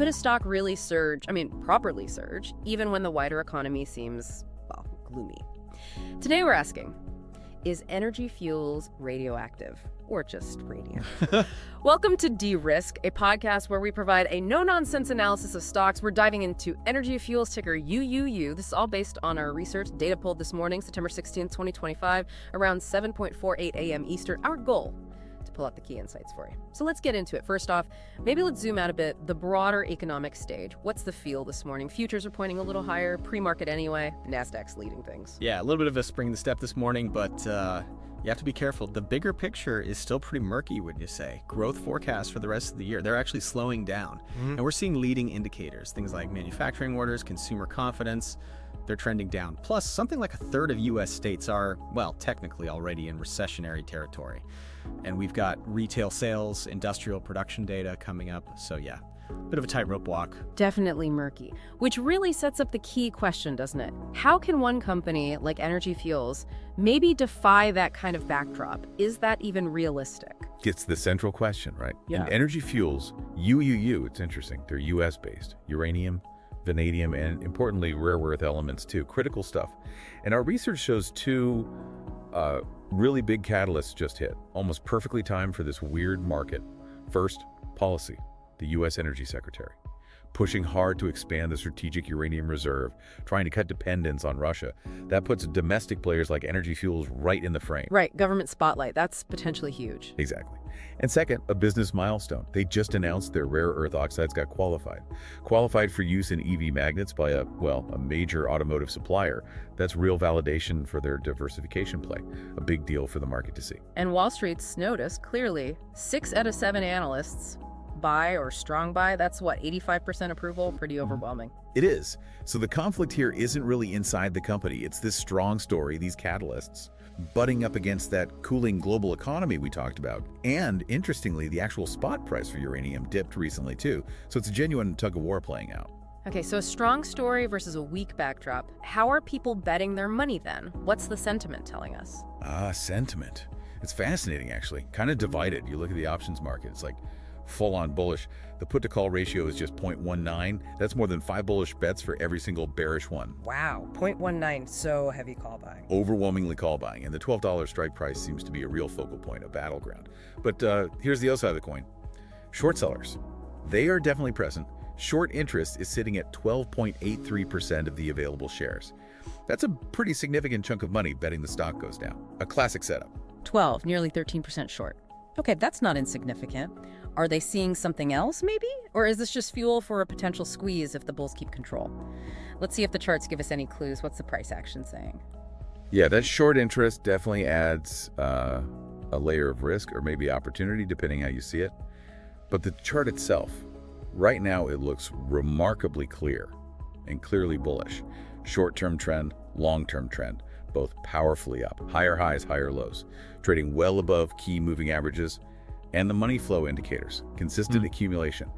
could a stock really surge, properly surge, even when the wider economy seems, well, gloomy? Today we're asking, is Energy Fuels radioactive? Or just radiant? Welcome to De-Risk, a podcast where we provide a no-nonsense analysis of stocks. We're diving into Energy Fuels, ticker UUU. This is all based on our research data pulled this morning, September 16th, 2025, around 7:48 a.m. Eastern. Our goal, to pull out the key insights for you. So let's get into it. First off, maybe let's zoom out a bit. The broader economic stage. What's the feel this morning? Futures are pointing a little higher, pre-market anyway. NASDAQ's leading things. Yeah, a little bit of a spring in the step this morning, but you have to be careful. The bigger picture is still pretty murky, wouldn't you say? Growth forecasts for the rest of the year, they're actually slowing down. And we're seeing leading indicators, things like manufacturing orders, consumer confidence, they're trending down. Plus, something like a third of U.S. states are, well, technically already in recessionary territory. And we've got retail sales, industrial production data coming up. So yeah, bit of a tightrope walk. Definitely murky, which really sets up the key question, doesn't it? How can one company like Energy Fuels maybe defy that kind of backdrop? Is that even realistic? It's the central question, right? Yeah. And Energy Fuels, UUU, it's interesting. They're US-based. Uranium, vanadium, and importantly, rare earth elements too. Critical stuff. And our research shows two really big catalysts just hit, almost perfectly timed for this weird market. First, policy. The U.S. Energy Secretary, pushing hard to expand the strategic uranium reserve, trying to cut dependence on Russia. That puts domestic players like Energy Fuels right in the frame. Right, government spotlight. That's potentially huge. Exactly. And second, a business milestone. They just announced their rare earth oxides got qualified for use in EV magnets by a major automotive supplier. That's real validation for their diversification play. A big deal for the market to see. And Wall Street's notice, clearly, 6 out of 7 analysts buy or strong buy. That's what, 85% approval? Pretty overwhelming. It is. So the conflict here isn't really inside the company. It's this strong story, these catalysts, butting up against that cooling global economy we talked about. And interestingly, the actual spot price for uranium dipped recently too. So it's a genuine tug-of-war playing out. Okay, so a strong story versus a weak backdrop. How are people betting their money then? What's the sentiment telling us? Sentiment. It's fascinating, actually. Kind of divided. You look at the options market, it's like full-on bullish. The put-to-call ratio is just 0.19. That's more than 5 bullish bets for every single bearish one. Wow, 0.19, so heavy call buying. Overwhelmingly call buying, and the $12 strike price seems to be a real focal point, a battleground. But here's the other side of the coin. Short sellers, they are definitely present. Short interest is sitting at 12.83% of the available shares. That's a pretty significant chunk of money betting the stock goes down. A classic setup. 12, nearly 13% short. Okay, that's not insignificant. Are they seeing something else, maybe? Or is this just fuel for a potential squeeze if the bulls keep control? Let's see if the charts give us any clues. What's the price action saying? Yeah, that short interest definitely adds a layer of risk or maybe opportunity, depending how you see it. But the chart itself, right now it looks remarkably clear and clearly bullish. Short-term trend, long-term trend, both powerfully up. Higher highs, higher lows. Trading well above key moving averages. And the money flow indicators, consistent accumulation,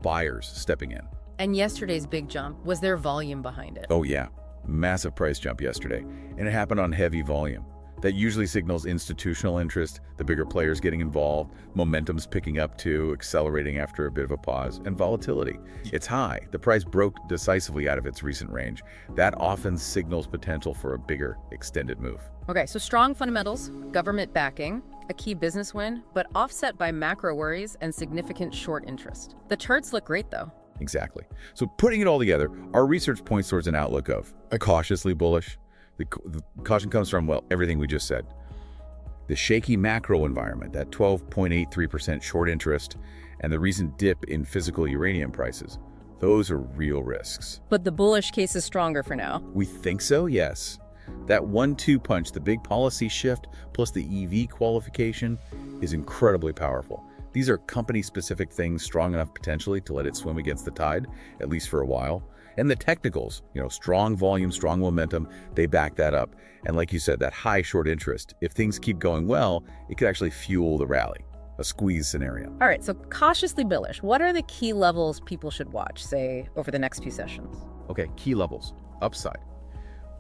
buyers stepping in. And yesterday's big jump, was there volume behind it? Oh yeah, massive price jump yesterday, and it happened on heavy volume. That usually signals institutional interest, the bigger players getting involved, momentum's picking up too, accelerating after a bit of a pause, and volatility. It's high. The price broke decisively out of its recent range. That often signals potential for a bigger, extended move. Okay, so strong fundamentals, government backing, a key business win, but offset by macro worries and significant short interest. The charts look great though. Exactly. So putting it all together, our research points towards an outlook of cautiously bullish. The caution comes from, well, everything we just said. The shaky macro environment, that 12.83% short interest, and the recent dip in physical uranium prices. Those are real risks. But the bullish case is stronger for now. We think so, yes. That 1-2 punch, the big policy shift, plus the EV qualification, is incredibly powerful. These are company-specific things strong enough potentially to let it swim against the tide, at least for a while. And the technicals, strong volume, strong momentum, they back that up. And like you said, that high short interest, if things keep going well, it could actually fuel the rally, a squeeze scenario. All right, so cautiously bullish. What are the key levels people should watch, say, over the next few sessions? Okay, key levels. Upside.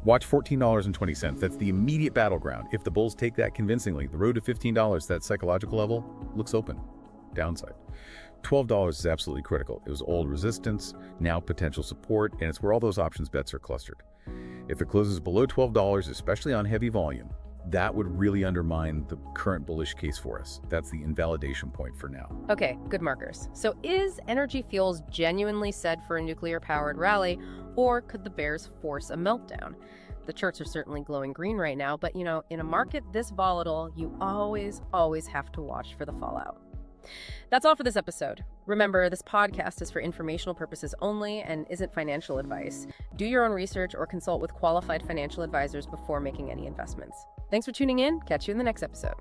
Watch $14.20. That's the immediate battleground. If the bulls take that convincingly, the road to $15, that psychological level, looks open. Downside. $12 is absolutely critical. It was old resistance, now potential support, and it's where all those options bets are clustered. If it closes below $12, especially on heavy volume, that would really undermine the current bullish case for us. That's the invalidation point for now. Okay, good markers. So is Energy Fuels genuinely set for a nuclear-powered rally, or could the bears force a meltdown? The charts are certainly glowing green right now, but in a market this volatile, you always have to watch for the fallout. That's all for this episode. Remember, this podcast is for informational purposes only and isn't financial advice. Do your own research or consult with qualified financial advisors before making any investments. Thanks for tuning in. Catch you in the next episode.